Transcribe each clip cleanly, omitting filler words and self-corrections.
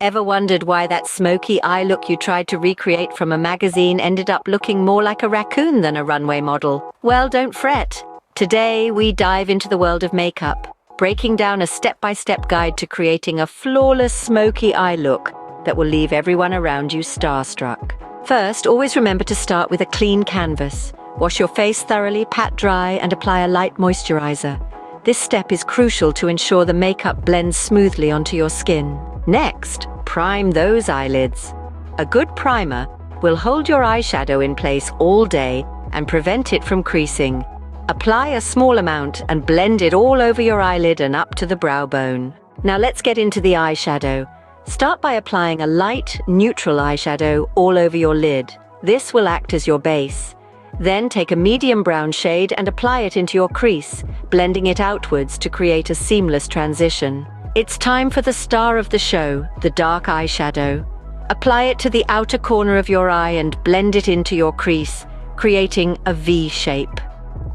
Ever wondered why that smoky eye look you tried to recreate from a magazine ended up looking more like a raccoon than a runway model? Well, don't fret. Today, we dive into the world of makeup, breaking down a step-by-step guide to creating a flawless smoky eye look that will leave everyone around you starstruck. First, always remember to start with a clean canvas. Wash your face thoroughly, pat dry, and apply a light moisturizer. This step is crucial to ensure the makeup blends smoothly onto your skin. Next, prime those eyelids. A good primer will hold your eyeshadow in place all day and prevent it from creasing. Apply a small amount and blend it all over your eyelid and up to the brow bone. Now let's get into the eyeshadow. Start by applying a light, neutral eyeshadow all over your lid. This will act as your base. Then take a medium brown shade and apply it into your crease, blending it outwards to create a seamless transition. It's time for the star of the show, the dark eyeshadow. Apply it to the outer corner of your eye and blend it into your crease, creating a V shape.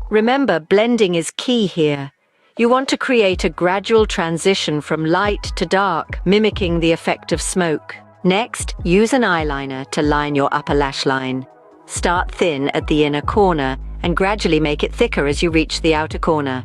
Remember, blending is key here. You want to create a gradual transition from light to dark, mimicking the effect of smoke. Next, use an eyeliner to line your upper lash line. Start thin at the inner corner and gradually make it thicker as you reach the outer corner.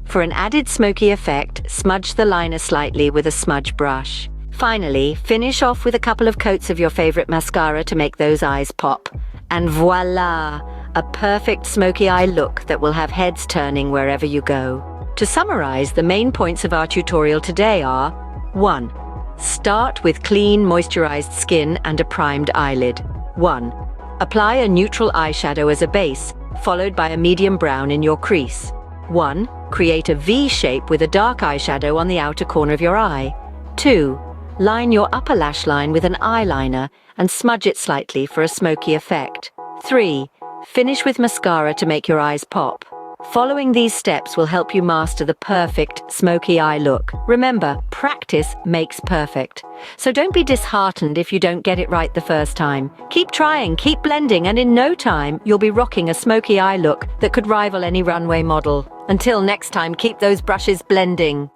For an added smoky effect, smudge the liner slightly with a smudge brush. Finally, finish off with a couple of coats of your favorite mascara to make those eyes pop. And voila! A perfect smoky eye look that will have heads turning wherever you go. To summarize, the main points of our tutorial today are: 1. Start with clean, moisturized skin and a primed eyelid. 1. Apply a neutral eyeshadow as a base, followed by a medium brown in your crease. 1. Create a V shape with a dark eyeshadow on the outer corner of your eye. 2. Line your upper lash line with an eyeliner and smudge it slightly for a smoky effect. 3. Finish with mascara to make your eyes pop. Following these steps will help you master the perfect smoky eye look. Remember, practice makes perfect. So don't be disheartened if you don't get it right the first time. Keep trying, keep blending, and in no time, you'll be rocking a smoky eye look that could rival any runway model. Until next time, keep those brushes blending.